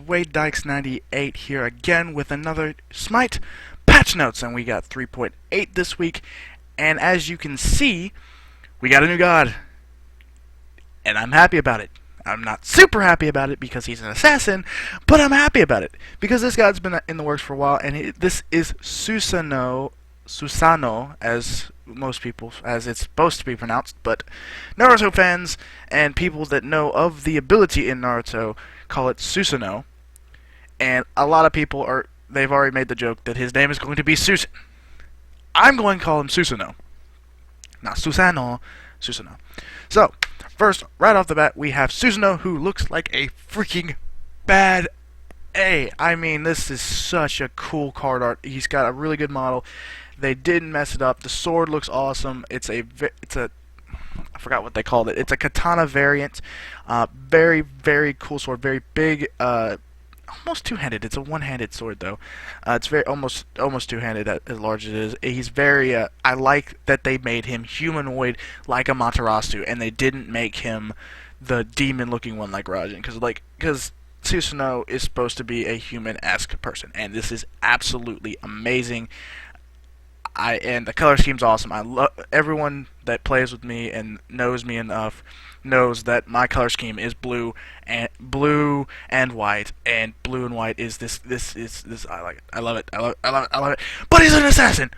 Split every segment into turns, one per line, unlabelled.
Wade Dykes 98 here again with another Smite patch notes, and we got 3.8 this week. And as you can see, we got a new god, and I'm happy about it. I'm not super happy about it because he's an assassin, but I'm happy about it because this god's been in the works for a while, and this is Susanoo, as most people, as it's supposed to be pronounced, but Naruto fans and people that know of the ability in Naruto call it Susanoo, and a lot of people they've already made the joke that his name is going to be Susan. I'm going to call him Susanoo. Not Susanoo, Susanoo. So, first, right off the bat, we have Susanoo, who looks like a freaking bad A. I mean, this is such a cool card art. He's got a really good model. They didn't mess it up. The sword looks awesome. It's a I forgot what they called it. It's a katana variant. Very, very cool sword. Very big. Almost two-handed. It's a one-handed sword though. It's very almost two-handed as large as it is. He's very. I like that they made him humanoid like a Matarasu, and they didn't make him the demon-looking one like Rajan, because Susanoo is supposed to be a human-esque person, and this is absolutely amazing. And the color scheme's awesome. I love everyone that plays with me and knows me enough knows that my color scheme is blue and white, and blue and white is this I like it. I love it. I love it. But he's an assassin.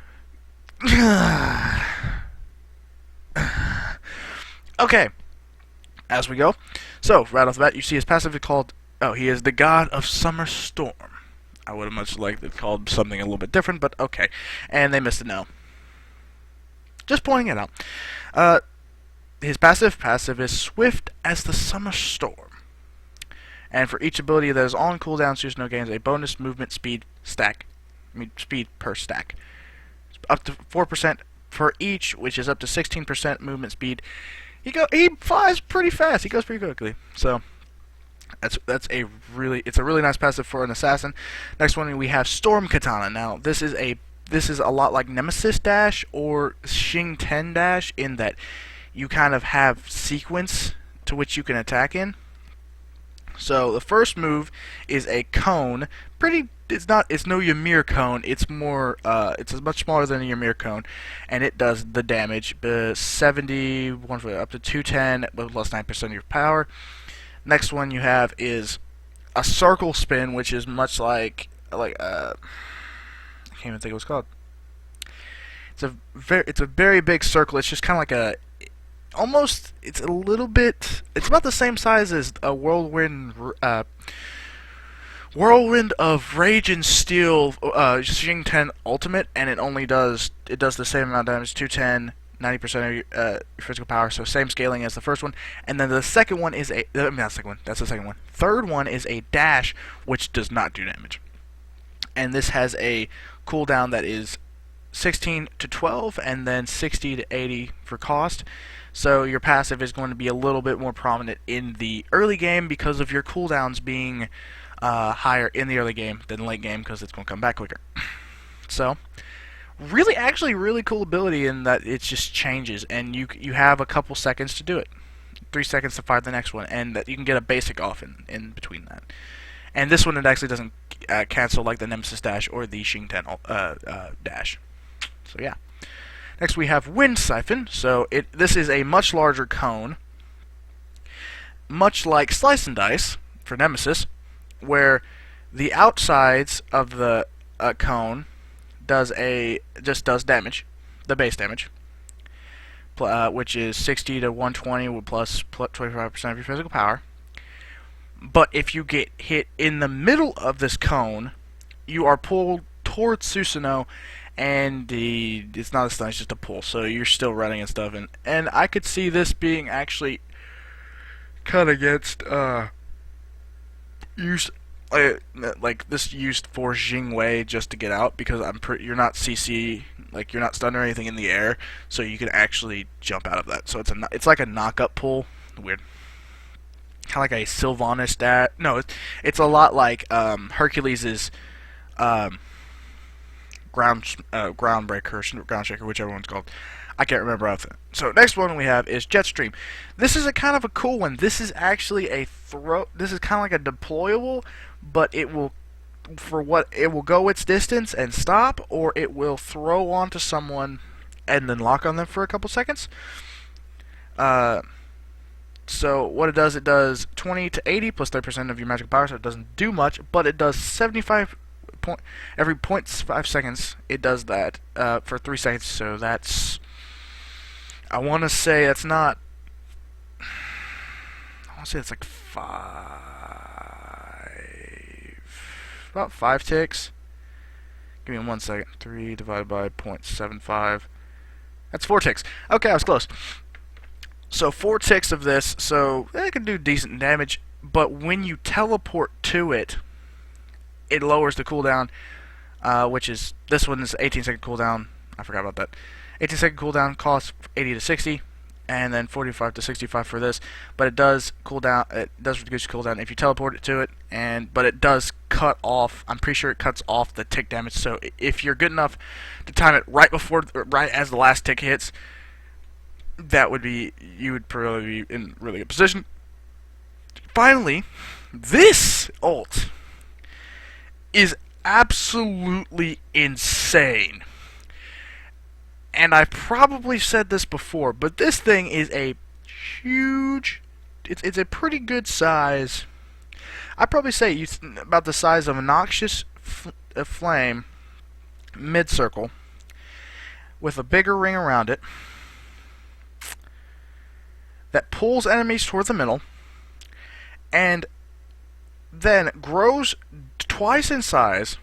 Okay. As we go. So, right off the bat, you see his passive is called he is the god of summer storm. I would have much liked it called something a little bit different, but okay. And they missed it now. Just pointing it out. His passive is swift as the summer storm. And for each ability that is on cooldown, Susanoo gains a bonus movement speed speed per stack. Up to 4% for each, which is up to 16% movement speed. He flies pretty fast. He goes pretty quickly. So it's a really nice passive for an assassin. Next one we have Storm Katana. Now this is a lot like Nemesis Dash or Xing Ten Dash in that you kind of have sequence to which you can attack in. So the first move is a cone. It's no Ymir cone. It's more it's much smaller than a Ymir cone, and it does the damage 71 up to 210 with plus 9% of your power. Next one you have is a circle spin, which is much like I can't even think what it's called. It's a very big circle. It's just kind of like it's about the same size as a whirlwind of Rage and Steel Xing Ten Ultimate, and it does the same amount of damage, 210. 90% of your physical power, so same scaling as the first one. And then the second one is that's the second one. Third one is a dash, which does not do damage. And this has a cooldown that is 16 to 12, and then 60 to 80 for cost. So your passive is going to be a little bit more prominent in the early game because of your cooldowns being higher in the early game than late game, because it's going to come back quicker. So really cool ability in that it just changes, and you have a couple seconds to do it. 3 seconds to fire the next one, and that you can get a basic off in between that. And this one, it actually doesn't cancel like the Nemesis Dash or the Xing Ten Dash. So yeah. Next we have Wind Siphon. So this is a much larger cone, much like Slice and Dice for Nemesis, where the outsides of the cone just does damage, the base damage, which is 60 to 120 with plus 25% of your physical power. But if you get hit in the middle of this cone, you are pulled towards Susanoo, and it's not a stun, it's just a pull, so you're still running and stuff. And I could see this being actually cut against like this used for Jingwei just to get out, because you're not CC, like you're not stunned or anything in the air, so you can actually jump out of that. So it's like a knock-up pull. Weird. Kind of like a Sylvanas dash. No, it's a lot like Hercules' Groundshaker, whichever one's called. I can't remember off that. So next one we have is Jetstream. This is a kind of a cool one. This is actually this is kind of like a deployable, but it will go its distance and stop, or it will throw onto someone and then lock on them for a couple seconds. So what it does 20 to 80 plus 30% of your magical power, so it doesn't do much, but it does 75 every 0.5 seconds. It does that for 3 seconds, so that's, I want to say that's not, I want to say it's like about 5 ticks. Give me 1 second. 3 divided by 0.75. That's 4 ticks. Okay, I was close. So 4 ticks of this, so it can do decent damage, but when you teleport to it, it lowers the cooldown, which is, this one is 18-second cooldown. I forgot about that. 18-second cooldown costs 80 to 60, and then 45 to 65 for this. But it does cooldown. It does reduce cooldown if you teleport it to it, but it does cut off. I'm pretty sure it cuts off the tick damage. So if you're good enough to time it right as the last tick hits, that would be, you would probably be in really good position. Finally, this ult is absolutely insane. And I've probably said this before, but this thing is a huge, it's a pretty good size. I'd probably say about the size of a noxious flame mid-circle with a bigger ring around it that pulls enemies toward the middle and then grows twice in size,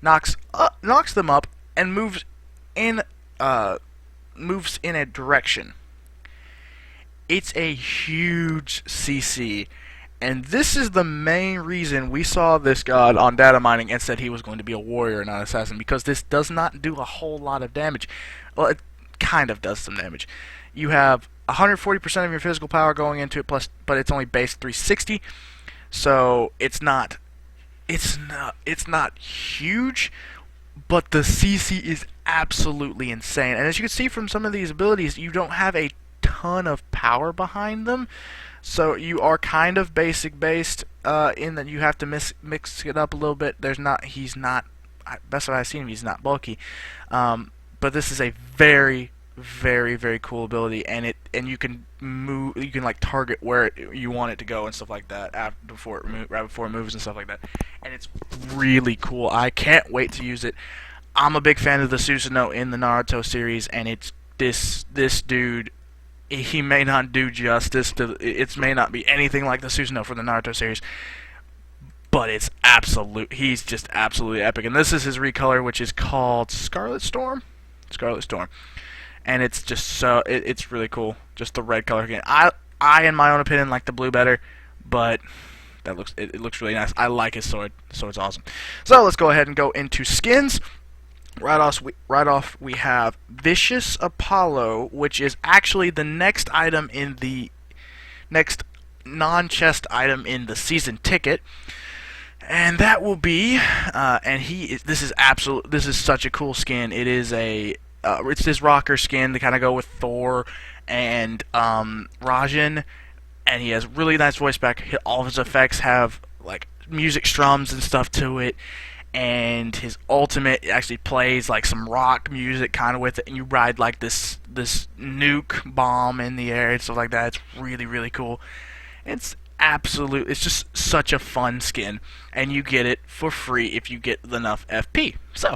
knocks them up, and moves in a direction. It's a huge CC, and this is the main reason we saw this god on data mining and said he was going to be a warrior and not an assassin, because this does not do a whole lot of damage. Well, it kind of does some damage. You have 140% of your physical power going into it, but it's only base 360, so it's not huge, but the CC is absolutely insane. And as you can see from some of these abilities, you don't have a ton of power behind them, so you are kind of basic based in that you have to mix it up a little bit. He's not, best of I've seen him, he's not bulky, but this is a very, very, very cool ability, and you can move, you can like target where you want it to go and stuff like that right before it moves and stuff like that, and it's really cool. I can't wait to use it. I'm a big fan of the Susanoo in the Naruto series, and it's this dude. He may not do justice to it, may not be anything like the Susanoo from the Naruto series, but it's he's just absolutely epic. And this is his recolor, which is called Scarlet Storm. And it's just it's really cool. Just the red color again. I in my own opinion like the blue better, but it looks really nice. I like his sword. The sword's awesome. So let's go ahead and go into skins. Right off we have Vicious Apollo, which is actually the next item in the next non-chest item in the season ticket. And that will be this is such a cool skin. It is it's this rocker skin to kind of go with Thor and Rajan, and he has really nice voice back. All of his effects have like music strums and stuff to it, and his ultimate actually plays like some rock music kind of with it, and you ride like this nuke bomb in the air and stuff like that. It's really, really cool. It's just such a fun skin, and you get it for free if you get enough FP. So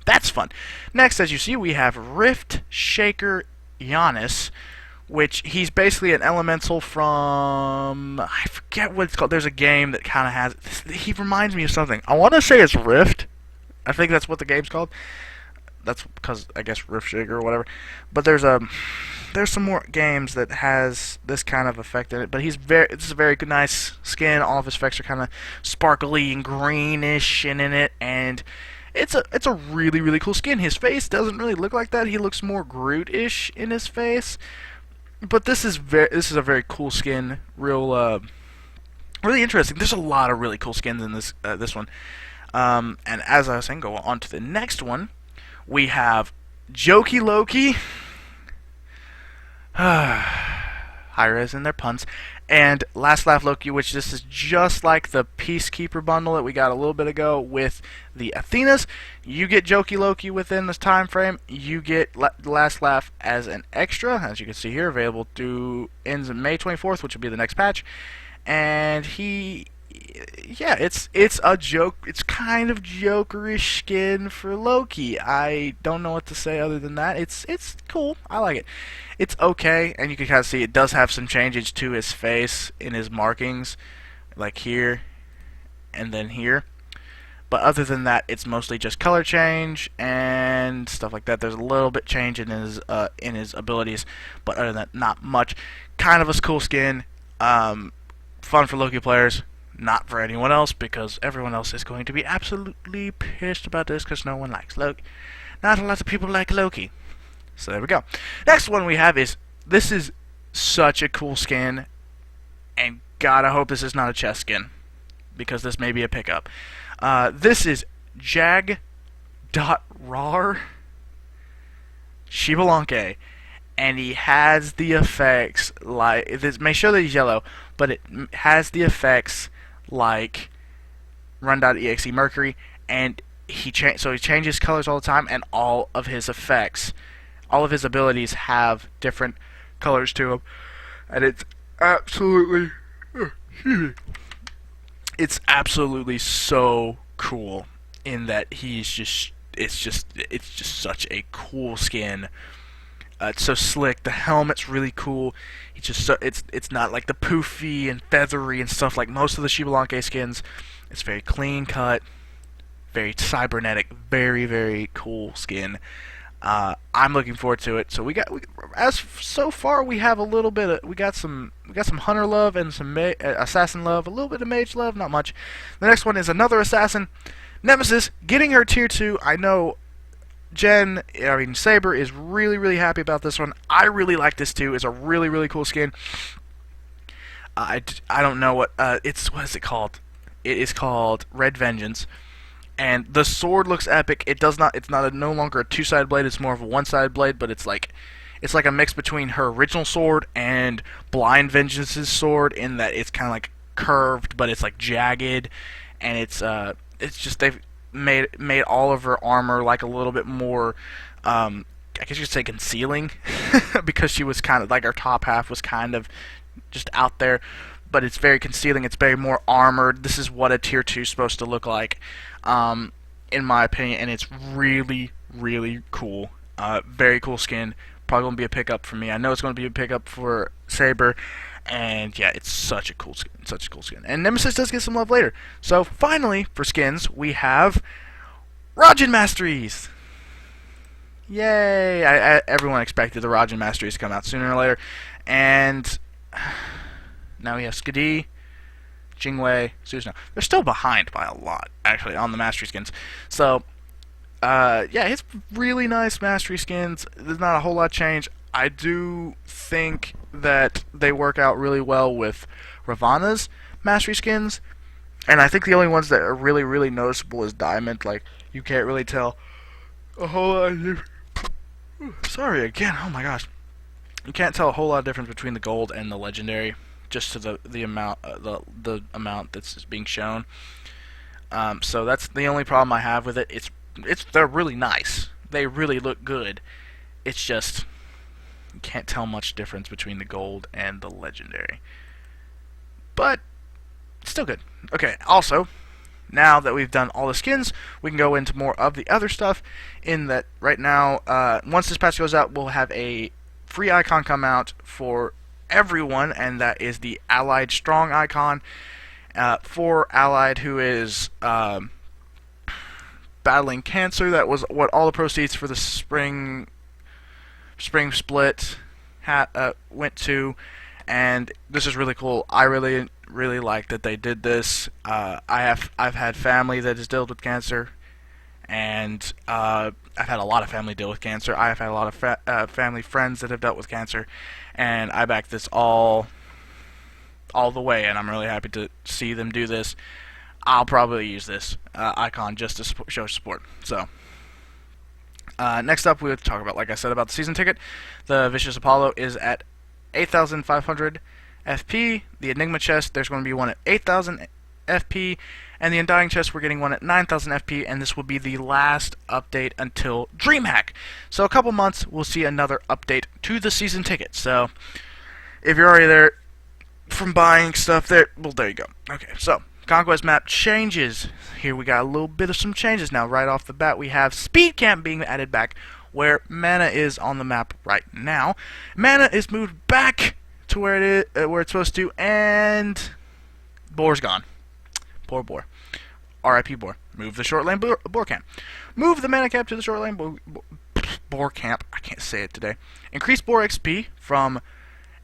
that's fun. Next, as you see, we have Rift Shaker Giannis, which he's basically an elemental from, I forget what it's called. There's a game that kind of has, he reminds me of something. I want to say it's Rift. I think that's what the game's called. That's because, I guess, Rift Shaker or whatever. But there's some more games that has this kind of effect in it. But it's a very nice skin. All of his effects are kind of sparkly and greenish in it, and it's a really, really cool skin. His face doesn't really look like that. He looks more Groot-ish in his face. But this is a very cool skin. Really interesting. There's a lot of really cool skins in this one. And as I was saying, go on to the next one. We have Jokey Loki. High res in their puns. And Last Laugh Loki, which this is just like the Peacekeeper bundle that we got a little bit ago with the Athenas. You get Jokey Loki within this time frame. You get Last Laugh as an extra, as you can see here, available through ends of May 24th, which will be the next patch. And yeah, it's a joke. It's kind of Jokerish skin for Loki. I don't know what to say other than that. It's cool. I like it. It's okay, and you can kind of see it does have some changes to his face in his markings, like here and then here. But other than that, it's mostly just color change and stuff like that. There's a little bit change in his abilities, but other than that, not much. Kind of a cool skin. Fun for Loki players. Not for anyone else, because everyone else is going to be absolutely pissed about this because no one likes Loki. Not a lot of people like Loki. So there we go. Next one we have is, this is such a cool skin, and God, I hope this is not a chest skin, because this may be a pickup. This is Jag.Rar Shibalanke, and he has the effects like, this may show that he's yellow, but it has the effects like Run.exe Mercury, and so he changes colors all the time, and all of his effects, all of his abilities have different colors to them, and it's absolutely so cool in that it's just such a cool skin. It's so slick. The helmet's really cool. It's not like the poofy and feathery and stuff like most of the Shibalanke skins. It's very clean cut, very cybernetic, very, very cool skin. I'm looking forward to it. So so far we have a little bit of, we got some hunter love and some assassin love, a little bit of mage love, not much. The next one is another assassin, Nemesis, getting her tier 2. I know Saber is really, really happy about this one. I really like this too. It's a really, really cool skin. I don't know what what is it called? It is called Red Vengeance, and the sword looks epic. It's no longer a two-sided blade. It's more of a one-sided blade, but it's like a mix between her original sword and Blind Vengeance's sword, in that it's kind of like curved, but it's like jagged, and it's just they've made all of her armor like a little bit more, I guess you could say concealing, because she was kind of like, her top half was kind of just out there, but it's very concealing. It's very more armored. This is what a tier 2 is supposed to look like, in my opinion, and it's really, really cool. Very cool skin. Probably going to be a pickup for me. I know it's going to be a pickup for Saber. And yeah, it's such a cool skin. And Nemesis does get some love later. So finally, for skins, we have Rajan Masteries. Yay! Everyone expected the Rajan Masteries to come out sooner or later. And now we have Skadi, Jingwei, Susano. They're still behind by a lot, actually, on the Mastery skins. So, yeah, it's really nice Mastery skins. There's not a whole lot of change. I do think that they work out really well with Ravana's Mastery skins, and I think the only ones that are really, really noticeable is Diamond. Like, you can't really tell a whole lot of sorry again, oh my gosh. You can't tell a whole lot of difference between the gold and the legendary, just to the amount the amount that's being shown. So that's the only problem I have with it. They're really nice. They really look good. It's just, you can't tell much difference between the gold and the legendary. But still good. Okay, also, now that we've done all the skins, we can go into more of the other stuff, in that right now, once this patch goes out, we'll have a free icon come out for everyone, and that is the Allied Strong icon, for Allied, who is battling cancer. That was what all the proceeds for the spring split went to, and this is really cool. I really like that they did this. I've had family that has dealt with cancer, and I've had a lot of family deal with cancer. I've had a lot of family friends that have dealt with cancer, and I back this all the way, and I'm really happy to see them do this. I'll probably use this icon just to show support. So, next up, we have to talk about, like I said, about the season ticket. The Vicious Apollo is at 8,500, FP. The Enigma chest, there's going to be one at 8,000 FP, and the Undying chest, we're getting one at 9,000 FP, and this will be the last update until DreamHack. So a couple months, we'll see another update to the season ticket. So if you're already there from buying stuff there, well, there you go. Okay, so Conquest map changes. Here we got a little bit of some changes now. Right off the bat, we have Speed Camp being added back where Mana is on the map right now. Mana is moved back to where it is, where it's supposed to, and Boar's gone. Poor Boar. R.I.P. Boar. Move the short lane Boar camp. Move the Mana cap to the short lane Boar camp. I can't say it today. Increase Boar XP from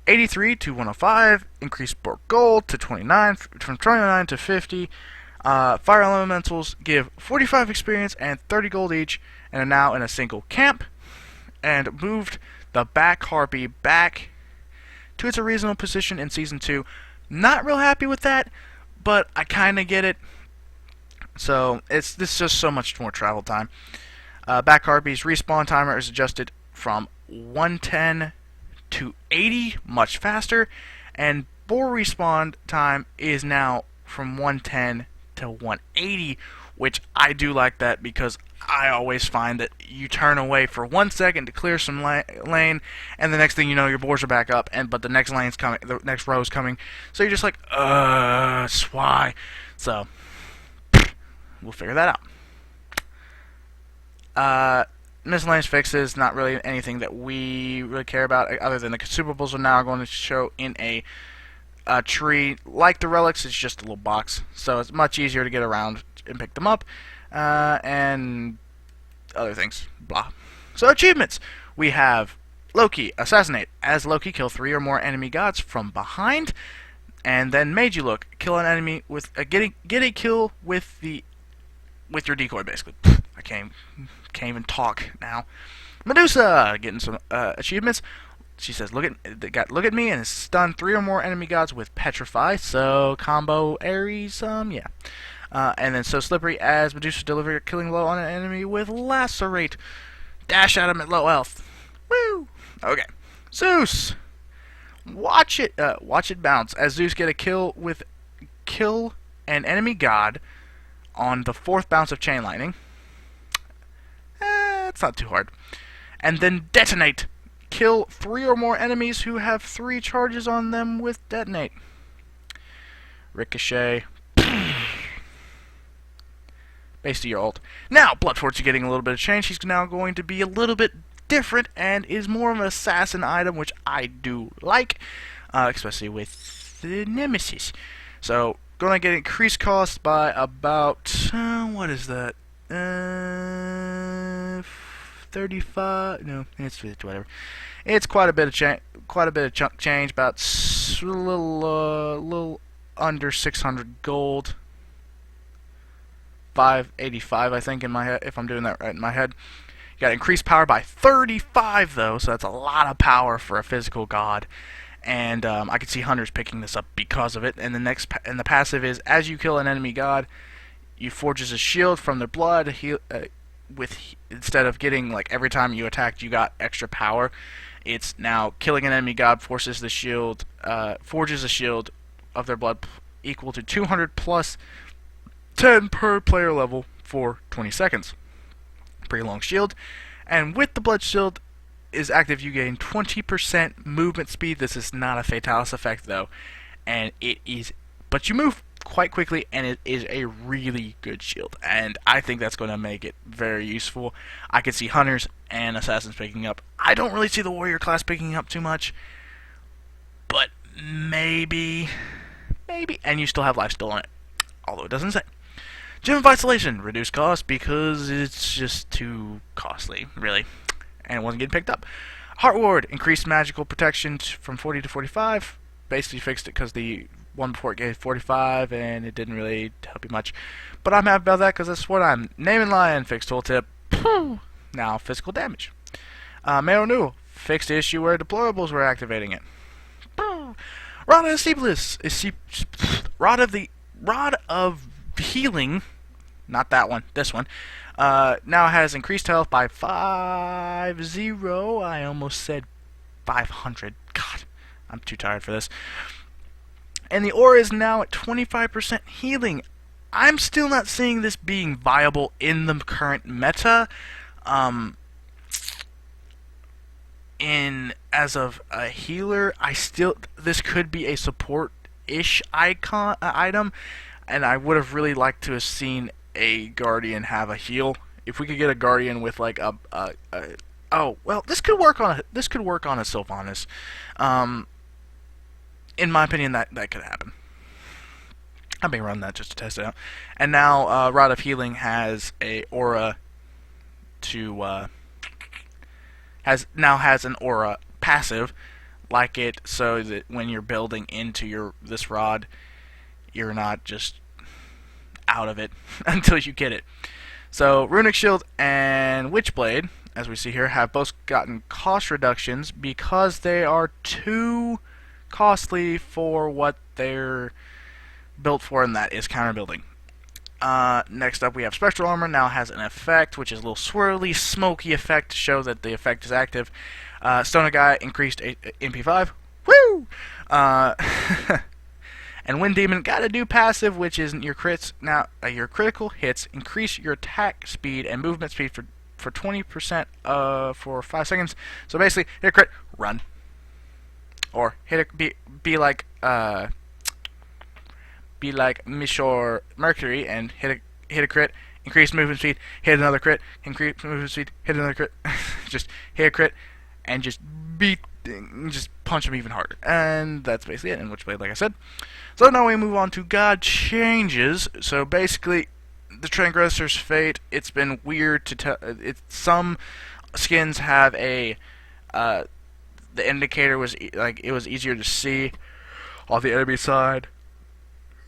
83 to 105, increase Boar Gold to 29, from 29 to 50. Fire Elementals give 45 experience and 30 gold each, and are now in a single camp. And moved the back Harpy back to its original position in Season 2. Not real happy with that, but I kind of get it. So, this is just so much more travel time. Back Harpy's respawn timer is adjusted from 110 to 80, much faster, and Boar respawn time is now from 110 to 180, which I do like that because I always find that you turn away for 1 second to clear some lane, and the next thing you know, your boars are back up, but the next lane's coming, the next row's coming, so you're just like, why? So we'll figure that out. Miscellaneous fixes, not really anything that we really care about, other than the consumables are now going to show in a tree. Like the relics, it's just a little box, so it's much easier to get around and pick them up, and other things, blah. So achievements, we have Loki, assassinate. As Loki, kill 3 or more enemy gods from behind, and then Meiji Look, kill an enemy with get a kill with your decoy, basically. I can't even talk now. Medusa getting some achievements. She says, "Look at me," and stun 3 or more enemy gods with Petrify. So combo Ares, yeah. And then so slippery as Medusa deliver a killing blow on an enemy with Lacerate. Dash at him at low health. Woo! Okay. Zeus, watch it bounce as Zeus get a kill an enemy god on the 4th bounce of Chain Lightning. It's not too hard. And then detonate. Kill 3 or more enemies who have 3 charges on them with detonate. Ricochet. Basically your ult. Now, Bloodforce is getting a little bit of change. He's now going to be a little bit different and is more of an assassin item, which I do like, especially with the Nemesis. So, going to get increased cost by about, what is that? 35. No, it's whatever. It's quite a bit of chunk change. About a little under 600 gold. 585, I think, in my head. If I'm doing that right in my head. You got increased power by 35 though, so that's a lot of power for a physical god. And I can see hunters picking this up because of it. And the passive is as you kill an enemy god, you forges a shield from their blood. Instead of getting like every time you attacked you got extra power, it's now killing an enemy god forges a shield of their blood equal to 200 plus 10 per player level for 20 seconds. Pretty long shield. And with the blood shield is active, you gain 20% movement speed. This is not a Fatalis effect though, and but you move quite quickly, and it is a really good shield, and I think that's going to make it very useful. I could see hunters and assassins picking up. I don't really see the warrior class picking up too much, but maybe, and you still have lifesteal on it, although it doesn't say. Gem of Isolation, reduced cost because it's just too costly, really, and it wasn't getting picked up. Heart Ward, increased magical protection from 40 to 45, basically fixed it because the one before it gave 45 and it didn't really help you much, but I'm happy about that because that's what I'm naming. Lion, fixed tooltip. Now physical damage. Mail Renewal, fixed the issue where deplorables were activating it. Rod of Steepless is Rod of Healing, not that one, this one, now has increased health by 50. I almost said 500. God, I'm too tired for this. and the aura is now at 25% healing. I'm still not seeing this being viable in the current meta. As of a healer, this could be a support-ish item, and I would have really liked to have seen a Guardian have a heal. If we could get a Guardian with like oh well, this could work on a Sylvanas. In my opinion, that could happen. I may run that just to test it out. And now Rod of Healing has a aura to has an aura passive like it, so that when you're building into this rod, you're not just out of it until you get it. So Runic Shield and Witchblade, as we see here, have both gotten cost reductions because they are too costly for what they're built for, and that is counter building. Next up, we have Spectral Armor. Now has an effect, which is a little swirly, smoky effect to show that the effect is active. Stone Guy increased MP5. Woo! And Wind Demon got a new passive, which is your crits. Now, your critical hits increase your attack speed and movement speed for 20% for 5 seconds. So basically, hit a crit, run, or hit a be like Mishore Mercury and hit a crit, increase movement speed, hit another crit, increase movement speed, hit another crit, just hit a crit, and just punch him even harder. And that's basically it, in Witchblade, like I said. So now we move on to God Changes. So basically, the Transgressor's Fate, it's been weird to tell. Some skins have the indicator was it was easier to see on the enemy side.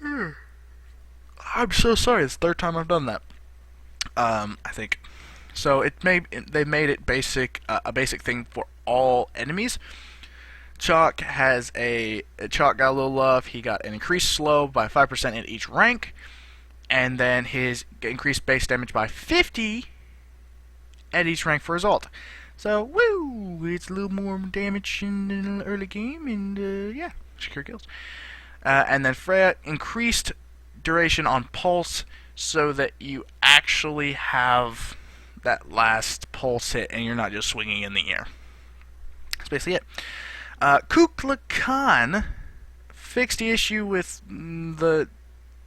I'm so sorry. It's the third time I've done that. I think. So they made it a basic thing for all enemies. Chalk got a little love. He got an increased slow by 5% in each rank, and then his increased base damage by 50 at each rank for his ult. So woo, it's a little more damage in the early game, and yeah, secure kills. And then Freya increased duration on pulse so that you actually have that last pulse hit and you're not just swinging in the air. That's basically it. Kublai Khan fixed the issue with the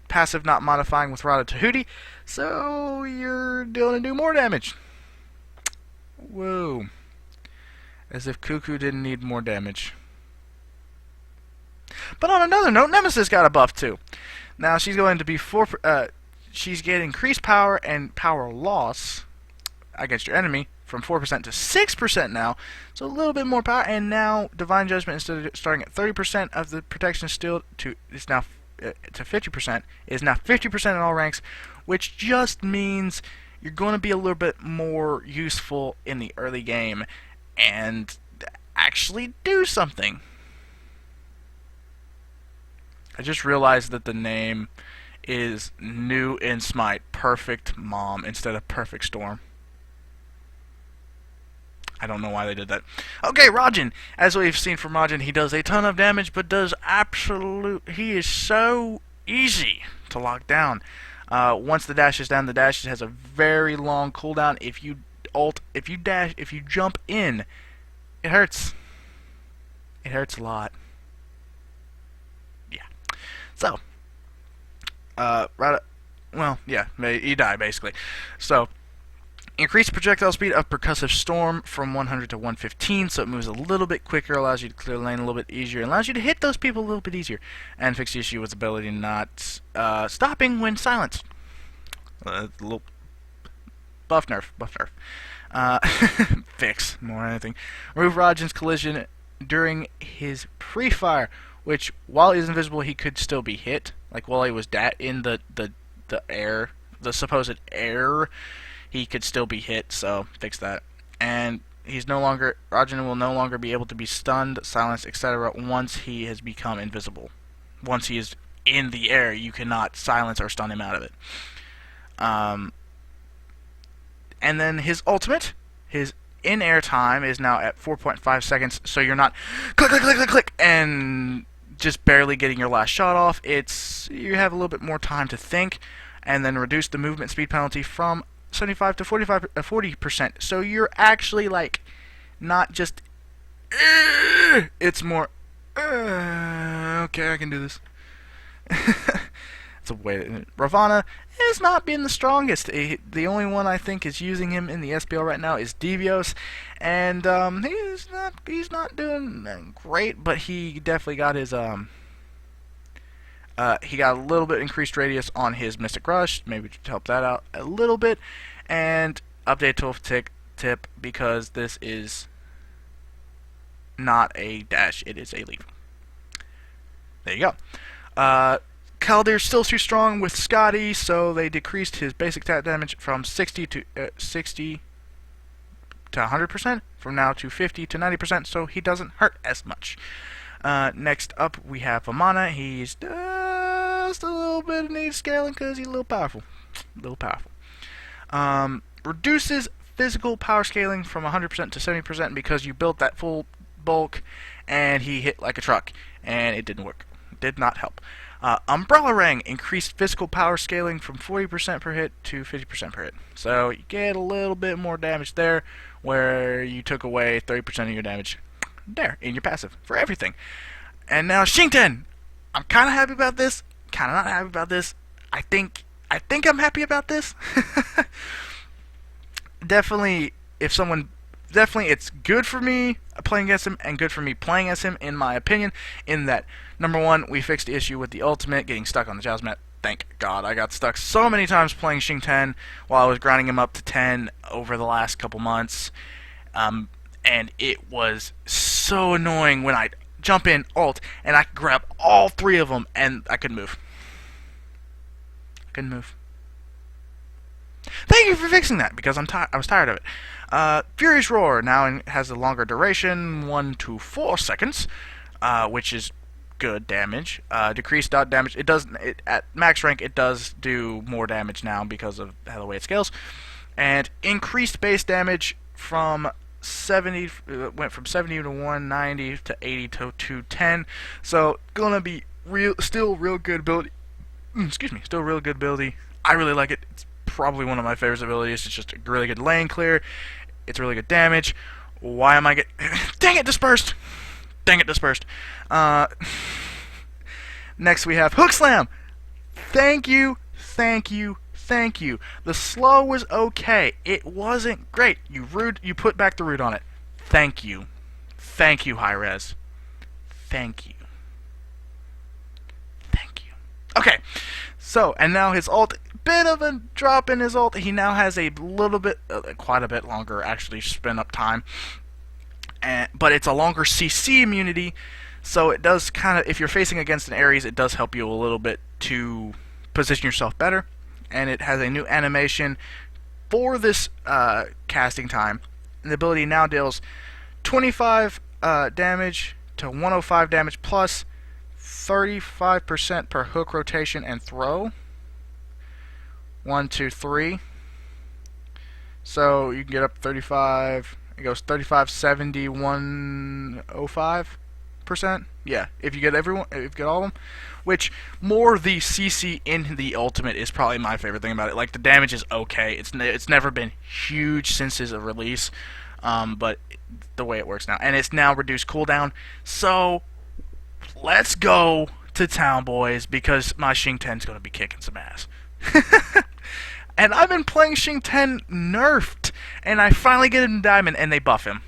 passive not modifying with Rada Tahuti, so you're going to do more damage. Whoa. As if Cuckoo didn't need more damage. But on another note, Nemesis got a buff too. Now she's going to be she's getting increased power and power loss against your enemy from 4% to 6% now, so a little bit more power. And now Divine Judgment, instead of starting at 30% of the protection still is now to 50%, is now 50% in all ranks, which just means you're going to be a little bit more useful in the early game and actually do something. I just realized that the name is new in Smite, Perfect Mom instead of Perfect Storm. I don't know why they did that. Okay, Rajan. As we've seen from Rajan, he does a ton of damage, but he is so easy to lock down. Once the dash is down, the dash has a very long cooldown. If you jump in, it hurts. It hurts a lot. Yeah. So, you die basically. So, increase projectile speed of Percussive Storm from 100 to 115, so it moves a little bit quicker, allows you to clear the lane a little bit easier, and allows you to hit those people a little bit easier. And fix the issue with ability not stopping when silenced. A little buff nerf. Fix more than anything. Remove Rajan's collision during his pre-fire, which while he's invisible, he could still be hit. Like while he was in the air, the supposed air, he could still be hit, so fix that. And Rajan will no longer be able to be stunned, silenced, etc. once he has become invisible. Once he is in the air, you cannot silence or stun him out of it. And then his ultimate, his in-air time is now at 4.5 seconds, so you're not click, click, click, click, click, and just barely getting your last shot off. You have a little bit more time to think, and then reduce the movement speed penalty from 75 to 40%. So you're actually like not just it's more okay, I can do this. It's a way. Ravana is not being the strongest. The only one I think is using him in the SPL right now is Devios, and he's not doing great, but he definitely got his he got a little bit increased radius on his Mystic Rush, maybe to help that out a little bit, and update tool tip because this is not a dash, it is a leave. There you go. Kaldir's still too strong with Scotty, so they decreased his basic attack damage from 60 to 100%, from now to 50 to 90%, so he doesn't hurt as much. Next up, we have Vamana. He's just a little bit need scaling because he's a little powerful. Reduces physical power scaling from 100% to 70% because you built that full bulk, and he hit like a truck, and it didn't work. Did not help. Umbrella Ring increased physical power scaling from 40% per hit to 50% per hit. So you get a little bit more damage there, where you took away 30% of your damage there in your passive for everything. And now Shingten! I'm kind of happy about this, kind of not happy about this. I think I'm happy about this. Definitely, it's good for me playing against him and good for me playing as him, in my opinion, in that, number one, we fixed the issue with the ultimate, getting stuck on the Jasmine. Thank God. I got stuck so many times playing Xing 10 while I was grinding him up to 10 over the last couple months, and it was so annoying when I'd jump in, ult, and I could grab all three of them, and I couldn't move. Thank you for fixing that, because I was tired of it. Furious Roar now has a longer duration, 1 to 4 seconds, which is good damage. Decreased dot damage. At max rank, it does do more damage now because of the way it scales. And increased base damage from 70, went from 70 to 190 to 80 to 210. So gonna be still real good ability. Still real good ability. I really like it. It's probably one of my favorite abilities. It's just a really good lane clear. It's really good damage. Why am I getting... Dang it, dispersed! Next we have Hook Slam! Thank you. The slow was okay. It wasn't great. You put back the root on it. Thank you. High Res. Thank you. Okay, so, and now his ult, bit of a drop in his ult. He now has a little bit, quite a bit longer, actually, spin up time. But it's a longer CC immunity, so it does kind of, if you're facing against an Ares, it does help you a little bit to position yourself better. And it has a new animation for this casting time. And the ability now deals 25 damage to 105 damage plus 35% per hook rotation and throw. 1, 2, 3. So you can get up 35. It goes 35, 70, 105%. Yeah, if you get all of them. Which, more the CC in the ultimate is probably my favorite thing about it. Like, the damage is okay. It's never been huge since his release, but the way it works now. And it's now reduced cooldown. So, let's go to town, boys, because my Xing 10's going to be kicking some ass. And I've been playing Xing 10 nerfed, and I finally get him Diamond, and they buff him.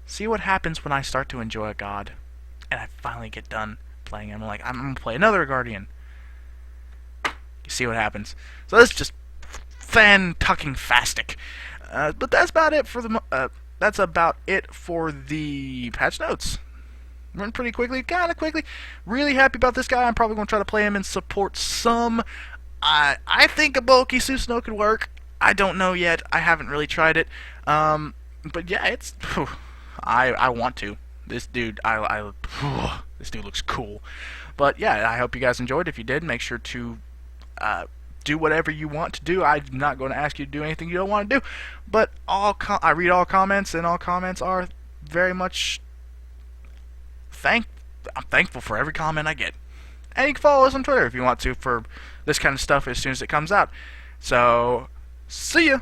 See what happens when I start to enjoy a god, and I finally get done playing him. I'm like, I'm going to play another Guardian. You see what happens. So this is just fan-tucking-fastic. But that's about it for the patch notes. Went pretty quickly, kind of quickly. Really happy about this guy. I'm probably going to try to play him and support some. I think a bulky Susano could work. I don't know yet. I haven't really tried it. But yeah, it's... I want to. This dude, this dude looks cool. But yeah, I hope you guys enjoyed. If you did, make sure to do whatever you want to do. I'm not going to ask you to do anything you don't want to do. But I read all comments, and all comments are very much I'm thankful for every comment I get. And you can follow us on Twitter if you want to for this kind of stuff as soon as it comes out. So, see ya!